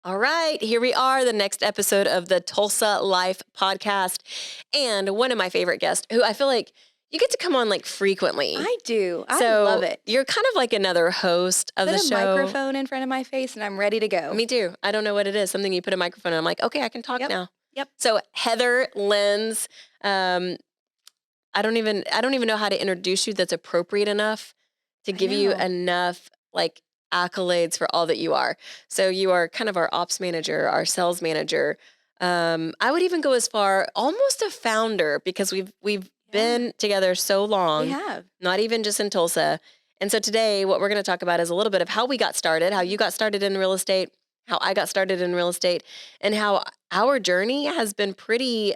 All right, here we are, the next episode of the Tulsa Life podcast. And one of my favorite guests, who I feel like you get to come on like frequently. I do. I So love it. you're kind of like another host of the Put a show. microphone in front of my face and I'm ready to go. Me too. I don't know what it is. Something you put a microphone and I'm like, okay, I can talk now. Yep. So Heather Lenz, I don't even know how to introduce you that's appropriate enough to give you enough like accolades for all that you are. So you are kind of our ops manager, our sales manager. I would even go as far, almost a founder, because we've been together so long. We have. Not even just in Tulsa. And so today what we're going to talk about is a little bit of how we got started, how you got started in real estate, how I got started in real estate, and how our journey has been pretty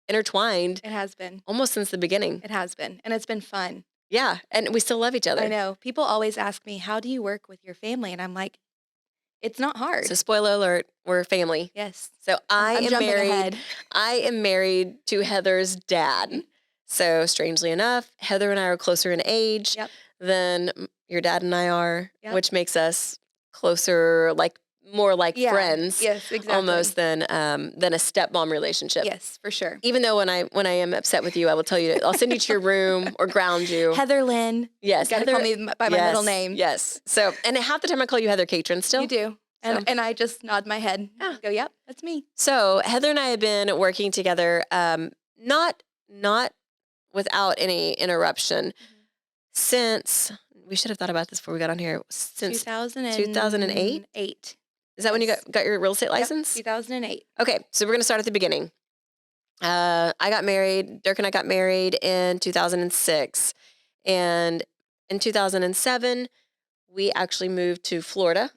intertwined. It has been. Almost since the beginning. It has been. And it's been fun. Yeah. And we still love each other. I know. People always ask me, how do you work with your family? And I'm like, it's not hard. So spoiler alert, we're family. Yes. So I'm jumping married. ahead. I am married to Heather's dad. So strangely enough, Heather and I are closer in age than your dad and I are, which makes us closer, like more like friends. Yes, exactly. Almost than a stepmom relationship. Yes, for sure. Even though when I am upset with you, I will tell you, I'll send you to your room or ground you. Heather Lynn. Yes. You gotta call me by my middle name. Yes. So, and half the time I call you Heather Catron still. You do. And I just nod my head. Go, yep, that's me. So Heather and I have been working together, not without any interruption since, we should have thought about this before we got on here, since 2008? 8. Is that when you got your real estate license? 2008. Okay, so we're going to start at the beginning. I got married, Dirk and I got married in 2006. And in 2007, we actually moved to Florida,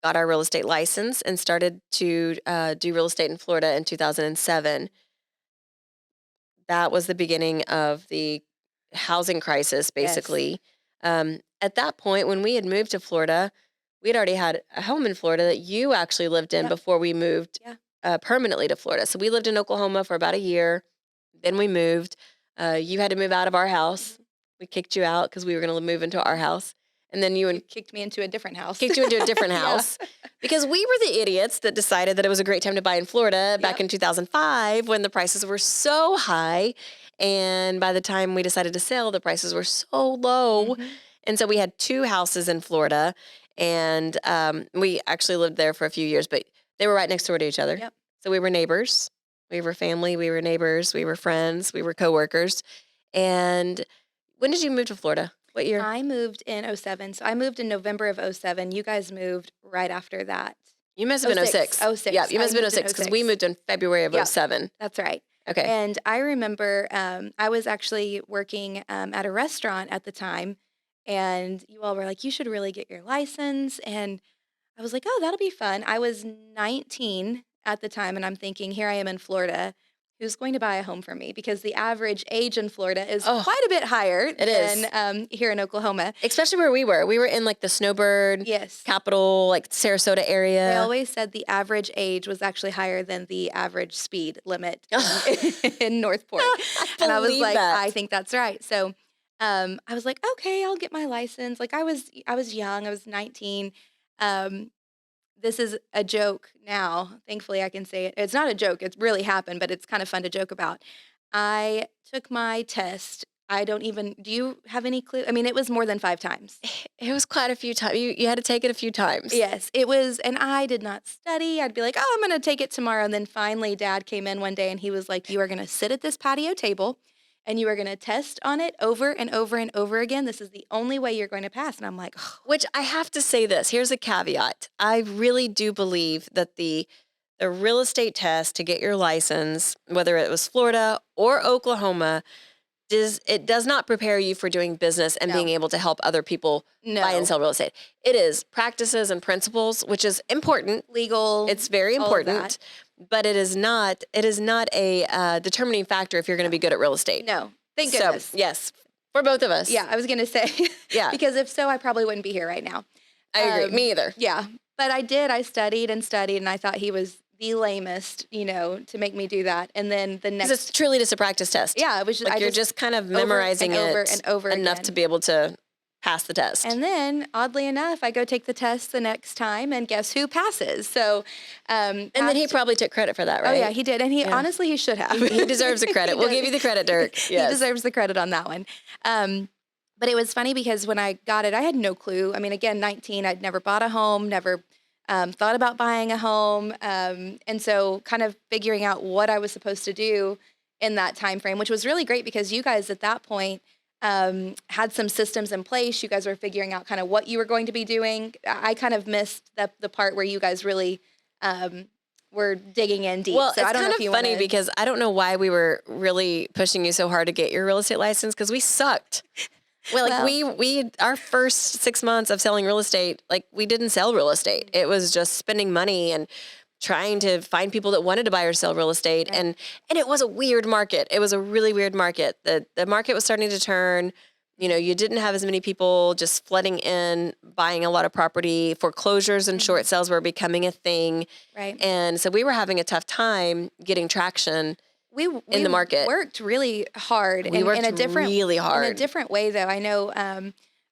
got our real estate license, and started to do real estate in Florida in 2007. That was the beginning of the housing crisis, basically. Yes. At that point, when we had moved to Florida, we had already had a home in Florida that you actually lived in before we moved permanently to Florida. So we lived in Oklahoma for about a year. Then we moved. You had to move out of our house. We kicked you out because we were going to move into our house. And then you kicked me into a different house. Kicked you into a different house. Because we were the idiots that decided that it was a great time to buy in Florida back in 2005 when the prices were so high. And by the time we decided to sell, the prices were so low. And so we had 2 houses in Florida. And we actually lived there for a few years, but they were right next door to each other. Yep. So we were neighbors. We were family. We were neighbors. We were friends. We were coworkers. And when did you move to Florida? What year? I moved in 07. So I moved in November of 07. You guys moved right after that. You must have been 06. 06. Yeah, you must have been 06 because we moved in February of 07. That's right. Okay. And I remember I was actually working at a restaurant at the time. And you all were like, you should really get your license. And I was like, oh, that'll be fun. I was 19 at the time. And I'm thinking, here I am in Florida. Who's going to buy a home for me? Because the average age in Florida is quite a bit higher than here in Oklahoma. Especially where we were. We were in like the Snowbird capital, like Sarasota area. They always said the average age was actually higher than the average speed limit in Northport. And I was like, I think that's right. So I was like, okay, I'll get my license. Like I was young. I was 19. This is a joke now. Thankfully, I can say it. It's not a joke. It really happened, but it's kind of fun to joke about. I took my test. Do you have any clue? I mean, it was more than 5 times. It was quite a few times. You had to take it a few times. Yes, it was. And I did not study. I'd be like, oh, I'm going to take it tomorrow. And then finally, Dad came in one day and he was like, you are going to sit at this patio table and you are going to test on it over and over and over again. This is the only way you're going to pass. And I'm like, oh. Which I have to say this. Here's a caveat. I really do believe that the real estate test to get your license, whether it was Florida or Oklahoma, does not prepare you for doing business and being able to help other people buy and sell real estate. It is practices and principles, which is important. Legal. It's very important. But it is not a determining factor if you're going to be good at real estate. No. Thank goodness. So, yes, for both of us. Yeah, I was going to say. Yeah. Because if so, I probably wouldn't be here right now. I agree. Me either. Yeah. But I did. I studied, and I thought he was the lamest, to make me do that. And then the next. It's truly just a practice test. Yeah. It was just, you're just kind of memorizing over and over enough again. to be able to pass the test. And then, oddly enough, I go take the test the next time, and guess who passes? So, and then he probably took credit for that, right? Oh yeah, he did, and honestly he should have. He deserves the credit. We'll give you the credit, Dirk. Yes. He deserves the credit on that one. But it was funny because when I got it, I had no clue. I mean, again, 19, I'd never bought a home, never thought about buying a home, and so kind of figuring out what I was supposed to do in that time frame, which was really great because you guys at that point had some systems in place. You guys were figuring out kind of what you were going to be doing. I kind of missed the part where you guys really were digging in deep. Well, so it's I don't kind know of if you funny because I don't know why we were really pushing you so hard to get your real estate license because we sucked. Well, like we our first 6 months of selling real estate, like we didn't sell real estate. It was just spending money and trying to find people that wanted to buy or sell real estate. Right. And it was a weird market. It was a really weird market. The market was starting to turn. You know, you didn't have as many people just flooding in, buying a lot of property. Foreclosures and short sales were becoming a thing. Right. And so we were having a tough time getting traction in the market. Worked really hard. We worked really hard. In a different way, though. I know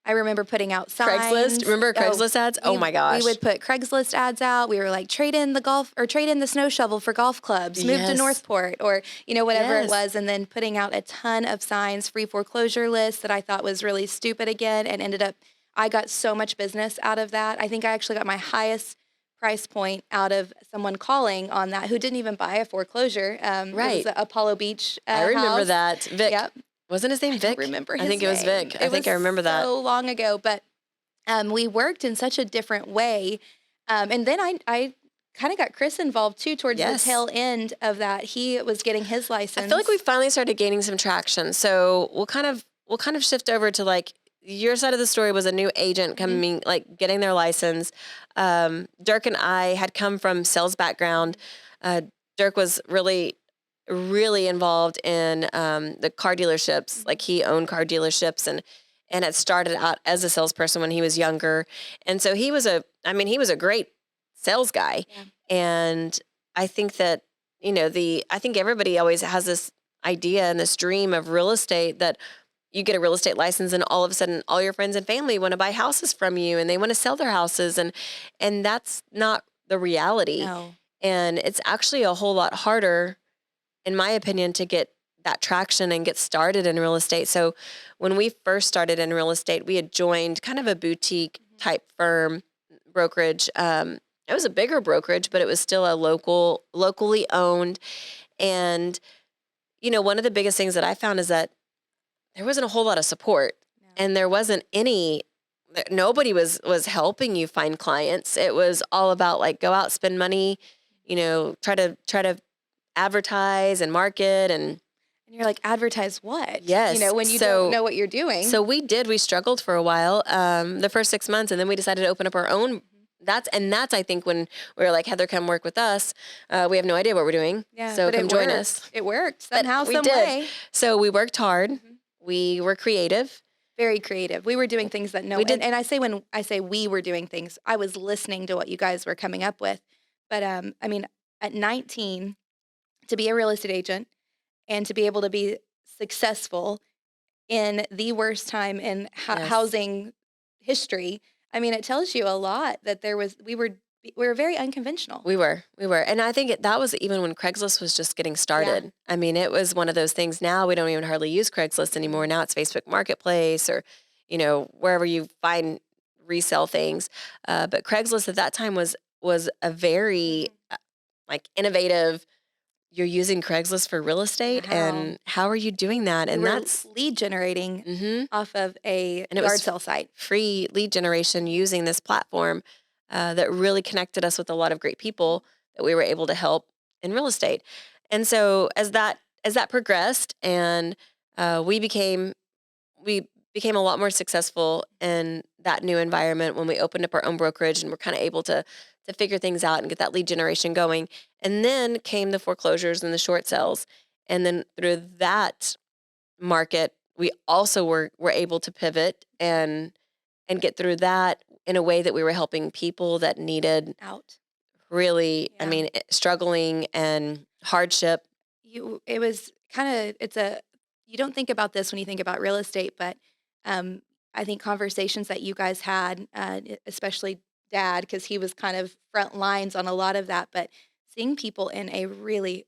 I remember putting out signs. Craigslist. Remember Craigslist ads? Oh my gosh. We would put Craigslist ads out. We were like, trade in the snow shovel for golf clubs, move to Northport, or, whatever it was. And then putting out a ton of signs, free foreclosure lists that I thought was really stupid again. And ended up, I got so much business out of that. I think I actually got my highest price point out of someone calling on that who didn't even buy a foreclosure. Right. It was the Apollo Beach I remember house. that. Vic. Yep. Wasn't his name Vic? I don't remember his I think it was Vic. I think I remember that. So long ago, but we worked in such a different way. And then I kind of got Chris involved too towards the tail end of that. He was getting his license. I feel like we finally started gaining some traction. So we'll kind of shift over to like your side of the story was a new agent coming, like getting their license. Dirk and I had come from sales background. Dirk was really involved in the car dealerships. Like he owned car dealerships and had started out as a salesperson when he was younger. And so he was a great sales guy. Yeah. And I think that, I think everybody always has this idea and this dream of real estate that you get a real estate license and all of a sudden all your friends and family want to buy houses from you and they want to sell their houses. And that's not the reality. No. And it's actually a whole lot harder, in my opinion, to get that traction and get started in real estate. So when we first started in real estate, we had joined kind of a boutique type firm brokerage. It was a bigger brokerage, but it was still a locally owned. And, one of the biggest things that I found is that there wasn't a whole lot of support. No. And there wasn't nobody was helping you find clients. It was all about like, go out, spend money, try to advertise and market and you're like, advertise what? Yes. When you don't know what you're doing. So we struggled for a while, the first 6 months, and then we decided to open up our own. That's I think when we were like, Heather, come work with us. We have no idea what we're doing. Yeah. So come join us. It worked somehow, some way. So we worked hard. We were creative. Very creative. We were doing things that we did. And I say when I say we were doing things, I was listening to what you guys were coming up with. But at 19, to be a real estate agent and to be able to be successful in the worst time in housing history, it tells you a lot that we were very unconventional. We were. And I think that was even when Craigslist was just getting started. Yeah. It was one of those things. Now we don't even hardly use Craigslist anymore. Now it's Facebook Marketplace or, wherever you find resell things. But Craigslist at that time was a very innovative. You're using Craigslist for real estate, and how are you doing that? And that's lead generating off of a yard sale site. Free lead generation using this platform that really connected us with a lot of great people that we were able to help in real estate. And so as that progressed, and we became a lot more successful in that new environment when we opened up our own brokerage, and we're kind of able to figure things out and get that lead generation going. And then came the foreclosures and the short sales. And then through that market, we also were able to pivot and get through that in a way that we were helping people that needed out. Really, yeah. Struggling and hardship. It was kind of, you don't think about this when you think about real estate, but I think conversations that you guys had, especially dad, because he was kind of front lines on a lot of that, but seeing people in a really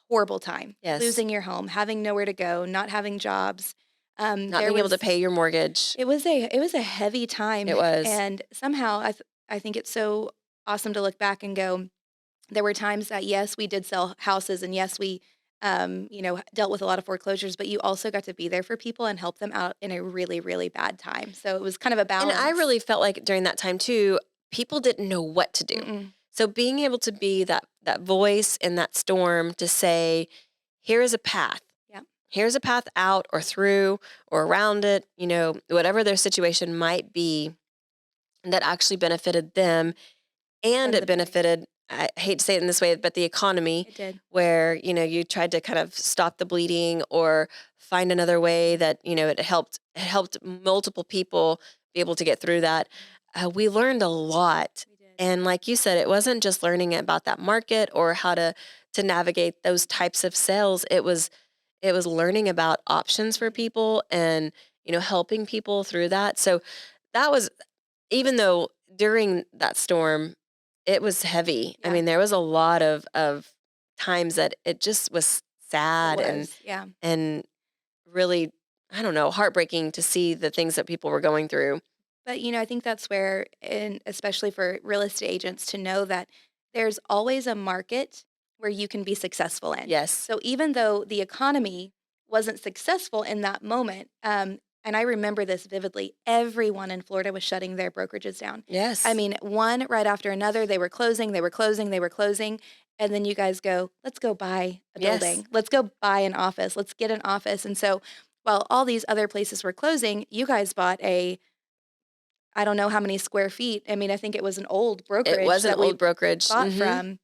horrible time, Yes. losing your home, having nowhere to go, not having jobs. Not There being able to was pay your mortgage. it was a heavy time, It was. and somehow I think it's so awesome to look back and go, there were times that, yes, we did sell houses, and yes, we, dealt with a lot of foreclosures, but you also got to be there for people and help them out in a really, really bad time. So it was kind of a And I balance. really felt like during that time too, people didn't know what to do. Mm-mm. So being able to be that voice in that storm to say, here is a path. Yeah. Here's a path out or through or around it, whatever their situation might be that actually benefited them and And it the family. benefited, I hate to say it in this way, but the economy It did. where, you tried to kind of stop the bleeding or find another way that, it helped multiple people be able to get through that. We learned a lot. We did. And like you said, it wasn't just learning about that market or how to navigate those types of sales. It was learning about options for Mhm. people and, helping people through that. So that was, even though during that storm, it was heavy. I Yeah, mean, there was a lot of times that it just was it sad and was. Yeah. and really, I don't know, heartbreaking to see the things that people were going through. But, I think that's where, and especially for real estate agents, to know that there's always a market where you can be successful in. Yes. So even though the economy wasn't successful in that moment, and I remember this vividly, everyone in Florida was shutting their brokerages down. I Yes. mean, one right after another, they were closing, they were closing, they were closing. And then you guys go, let's go buy a Yes. building. Let's go buy an office. Let's get an office. And so while all these other places were closing, you guys bought I don't know how many square feet. I mean, I think it was an old It brokerage was an that old we brokerage. bought Mhm. from,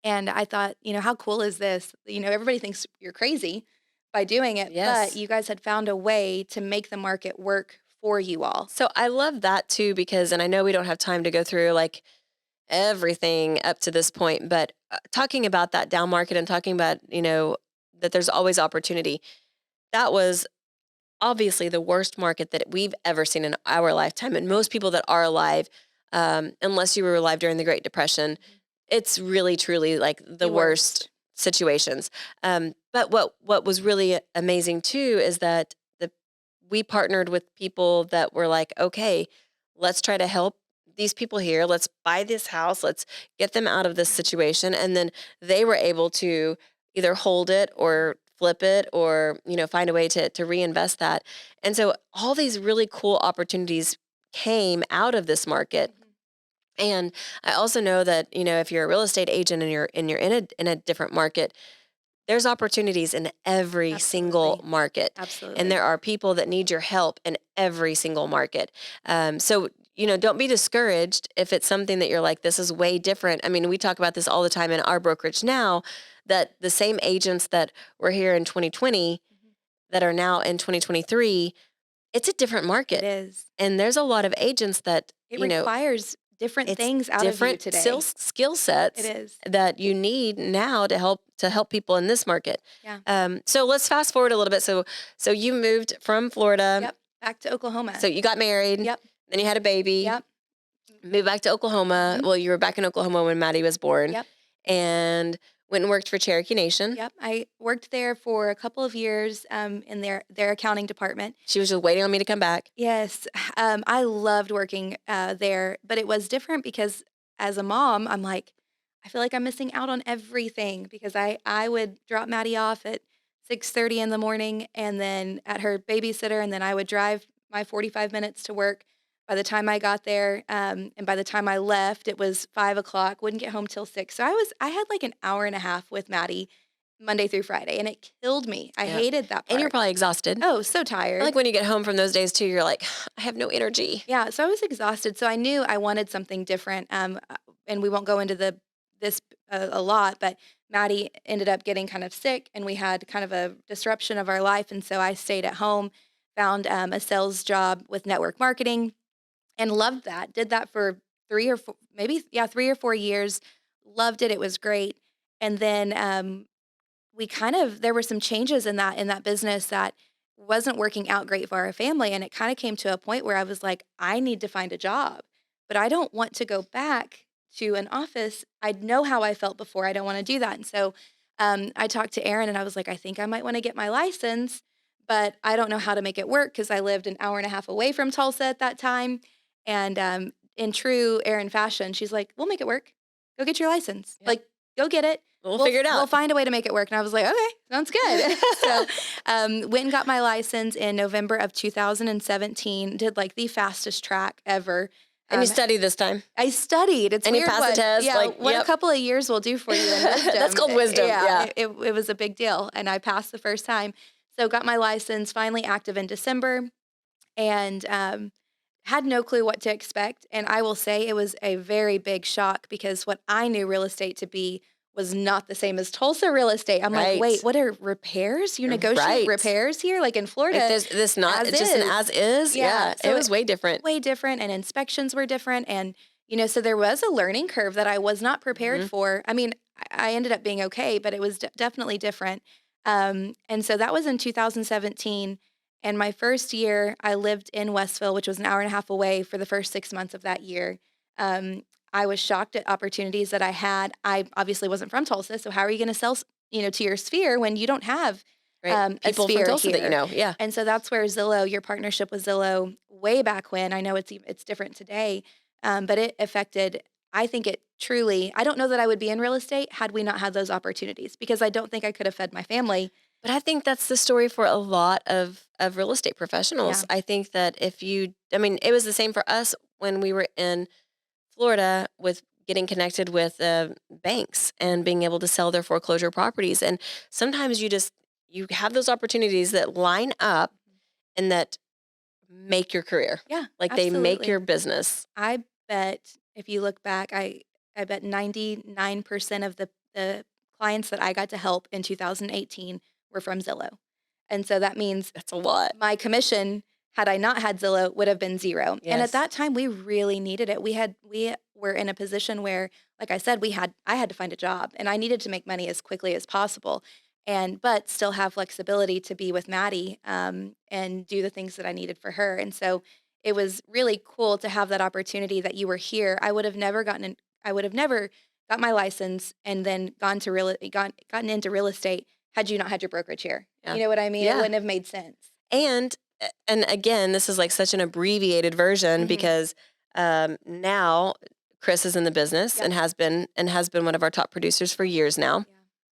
and I thought, how cool is this? Everybody thinks you're crazy by doing it, but Yes. you guys had found a way to make the market work for you all. So I love that too because and I know we don't have time to go through like everything up to this point, but talking about that down market and talking about, that there's always opportunity. That was obviously the worst market that we've ever seen in our lifetime. And Right. most people that are alive, unless you were alive during the Great Depression, Mhm. it's really truly like the The worst worst. situations. But what was really amazing too is that we partnered with people that were like, okay, let's try to help these people here. Let's buy this house. Let's get them out of this Mhm. situation. And then they were able to either hold it Mhm. or flip it or, find a way to reinvest that. And so all these really cool opportunities came out of this market. Mhm. And I also know that, if you're a real estate agent and you're in a different market, there's opportunities in every single Absolutely. market, and Absolutely. there are people that need your help in every single market. So, don't be discouraged if it's something that you're like, this is way different. I mean, we talk about this all the time in our brokerage now that the same agents that were here in 2020 Mhm. that are now in 2023, it's a different It market. is. And there's a lot of agents that, It requires different it's things out of you different today. skill It sets is. that you need now to help people in this market. Yeah. So let's fast forward a little bit. So you moved from Florida. Yep. Back to Oklahoma. So you got married. Yep. Then you had a baby. Yep. Moved back to Oklahoma. Mhm. Well, you were back in Oklahoma when Maddie was born, Yep. and went and worked for Cherokee Nation. Yep, I worked there for a couple of years, in their accounting department. She was just waiting on me to come back. Yes, I loved working, there, but it was different because as a mom, I'm like, I feel like I'm missing out on everything because I would drop Maddie off at 6:30 in the morning and then at her babysitter, and then I would drive my 45 minutes to work. By the time I got there, and by the time I left, it was 5 o'clock. Wouldn't get home till 6. So I had like an hour and a half with Maddie Monday through Friday, and it killed me. I Yeah, hated that and you're part. probably exhausted. Oh, so I like tired. when you get home from those days too. You're like, I have no energy. Yeah, so I was exhausted. So I knew I wanted something different. And we won't go into this a lot, but Maddie ended up getting kind of sick, and we had kind of a disruption of our life. And so I stayed at home, found a sales job with network marketing, and loved that. Did that for 3 or 4, maybe, yeah, 3 or 4 years. Loved it. It was great. And then we kind of there were some changes in that business that wasn't working out great for our family. And it kind of came to a point where I was like, I need to find a job, but I don't want to go back to an office. I know how I felt before. I don't want to do that. And so I talked to Aaron and I was like, I think I might want to get my license, but I don't know how to make it work because I lived an hour and a half away from Tulsa at that time. And in true Aaron fashion, she's like, we'll make it work. Go get your license. Yeah. Like, go get it. We'll figure it out. We'll find a way to make it work. And I was like, okay, sounds good. So went and got my license in November of 2017, did like the fastest track ever. And you studied this time? I studied. It's and weird you passed the test? Yeah, like, what a couple of years will do for you in wisdom. That's called wisdom. Yeah. It was a big deal. And I passed the first time. So got my license, finally active in December, and had no clue what to expect. And I will say it was a very big shock because what I knew real estate to be was not the same as Tulsa real estate. I'm like, wait, what are repairs? You negotiate repairs here? Like in Florida. Like this not just an as is? Yeah. So it was way different. Way different. And inspections were different. And, so there was a learning curve that I was not prepared for. I mean, I ended up being okay, but it was definitely different. And so that was in 2017. And my first year, I lived in Westville, which was an hour and a half away for the first 6 months of that year. I was shocked at opportunities that I had. I obviously wasn't from Tulsa, so how are you going to sell, to your sphere when you don't have people a sphere from Tulsa here? that you know? Yeah. And so that's where Zillow, your partnership with Zillow, way back when. I know it's different today, but it affected. I think it truly. I don't know that I would be in real estate had we not had those opportunities because I don't think I could have fed my family. But I think that's the story for a lot of real estate professionals. Yeah. I think that it was the same for us when we were in Florida with getting connected with banks and being able to sell their foreclosure properties. And sometimes you have those opportunities that line up and that make your career. Yeah, like absolutely. They make your business. I bet if you look back, I bet 99% of the clients that I got to help in 2018 were from Zillow. And so that means that's a lot. My commission, had I not had Zillow, would have been zero. Yes. And at that time, we really needed it. We were in a position where, like I said, I had to find a job, and I needed to make money as quickly as possible, but still have flexibility to be with Maddie and do the things that I needed for her. And so it was really cool to have that opportunity that you were here. I would have never got my license and then gotten into real estate had you not had your brokerage here. Yeah. You know what I mean? Yeah. It wouldn't have made sense. And again, this is like such an abbreviated version because now Chris is in the business and has been one of our top producers for years now. Yeah.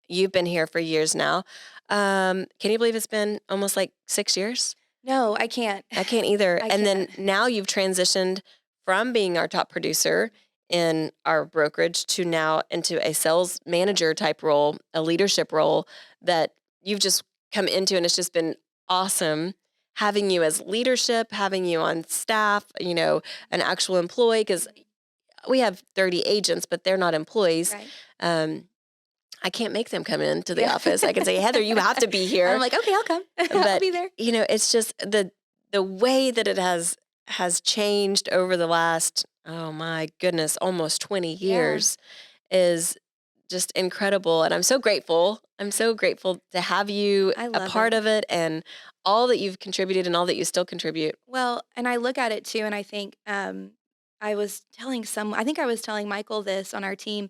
You've been here for years now. Can you believe it's been almost like 6 years? No, I can't. I can't either. Then now you've transitioned from being our top producer in our brokerage to now into a sales manager type role, a leadership role that you've just come into, and it's just been awesome having you as leadership, having you on staff, an actual employee, because we have 30 agents, but they're not employees. Right. I can't make them come into the office. I can say, Heather, you have to be here. I'm like, okay, I'll come. I'll be there. It's just the way that it has changed over the last, oh my goodness, almost 20 years is just incredible. And I'm so grateful. I'm so grateful to have you a part of it and all that you've contributed and all that you still contribute. Well, and I look at it too, and I think I was telling Michael this on our team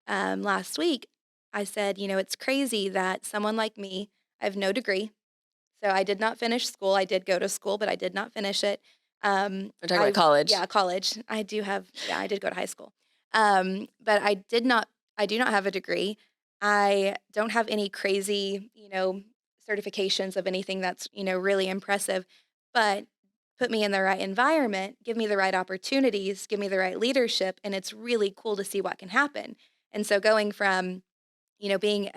last week. I said, it's crazy that someone like me, I have no degree. So I did not finish school. I did go to school, but I did not finish it. We're talking about college. Yeah, college. I did go to high school. But I do not have a degree. I don't have any crazy, certifications of anything that's, really impressive, but put me in the right environment, give me the right opportunities, give me the right leadership. And it's really cool to see what can happen. And so going from, being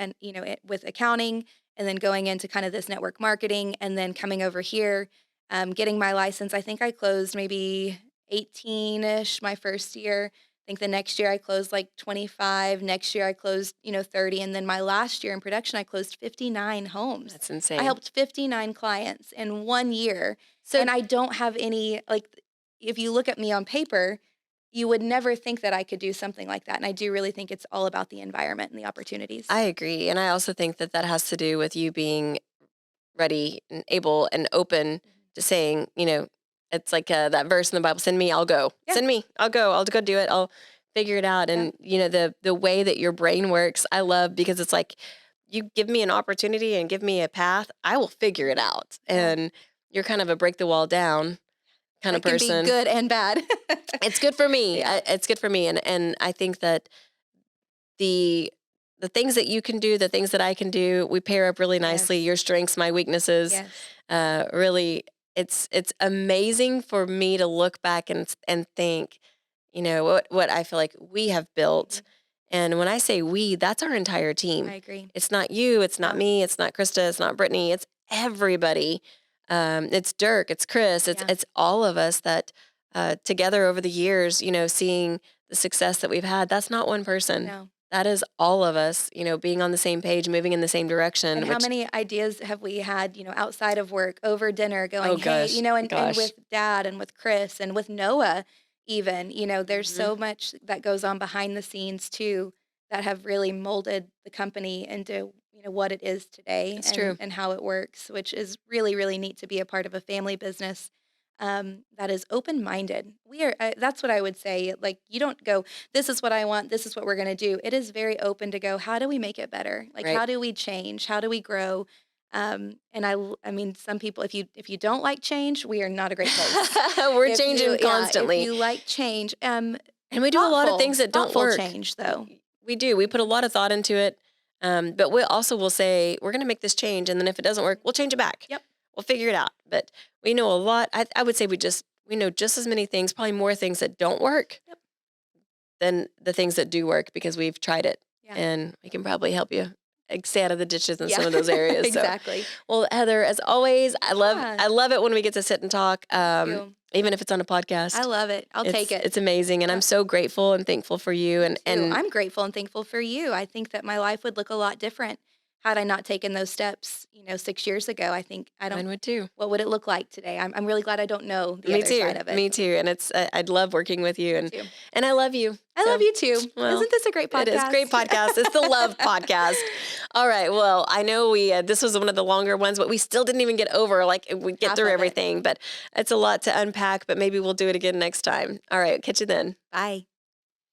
with accounting and then going into kind of this network marketing and then coming over here, getting my license, I think I closed maybe 18-ish my first year. I think the next year I closed like 25. Next year I closed, 30. And then my last year in production, I closed 59 homes. That's insane. I helped 59 clients in 1 year. And I don't have any, if you look at me on paper, you would never think that I could do something like that. And I do really think it's all about the environment and the opportunities. I agree. And I also think that has to do with you being ready and able and open to saying, it's like that verse in the Bible, send me, I'll go. Yeah. Send me, I'll go do it. I'll figure it out. And, the way that your brain works, I love, because it's like, you give me an opportunity and give me a path, I will figure it out. Yeah. And you're kind of a break the wall down kind of person. It can be good and bad. It's good for me. Yeah. It's good for me. And I think that the things that you can do, the things that I can do, we pair up really nicely. Yes. Your strengths, my weaknesses. Yes. Really, it's amazing for me to look back and think, what I feel like we have built. Mm-hmm. And when I say we, that's our entire team. I agree. It's not you, it's not me, it's not Krista, it's not Brittany, it's everybody. It's Dirk, it's Chris, it's all of us that together over the years, seeing the success that we've had. That's not one person. No. That is all of us, being on the same page, moving in the same direction. And how many ideas have we had, outside of work, over dinner, going, hey, and with Dad and with Chris and with Noah even, there's mm-hmm. so much that goes on behind the scenes too that have really molded the company into, what it is today. It's true. And how it works, which is really, really neat to be a part of a family business that is open-minded. We are. That's what I would say. Like, you don't go, this is what I want, this is what we're going to do. It is very open to go, how do we make it better? Like, right. How do we change? How do we grow? And I mean, some people, if you don't like change, we are not a great place. We're changing constantly. If you like change, and we do a lot of things that don't work. Change, though. We do. We put a lot of thought into it. But we also will say, we're going to make this change. And then if it doesn't work, we'll change it back. Yep. We'll figure it out. But we know a lot. I would say we know just as many things, probably more things that don't work than the things that do work, because we've tried it. Yeah. And we can probably help you stay out of the ditches in some of those areas. Exactly. So. Well, Heather, as always, I love it when we get to sit and talk. Even if it's on a podcast. I love it. I'll take it. It's amazing. And I'm so grateful and thankful for you. And I'm grateful and thankful for you. I think that my life would look a lot different had I not taken those steps, 6 years ago. Mine would too. What would it look like today? I'm really glad I don't know the other side of it. Me too. And I'd love working with you. And I love you. I love you too. Well, isn't this a great podcast? It is a great podcast. It's the Love Podcast. All right. Well, I know this was one of the longer ones, but we still didn't even get over, we get through everything. But it's a lot to unpack, but maybe we'll do it again next time. All right. Catch you then. Bye.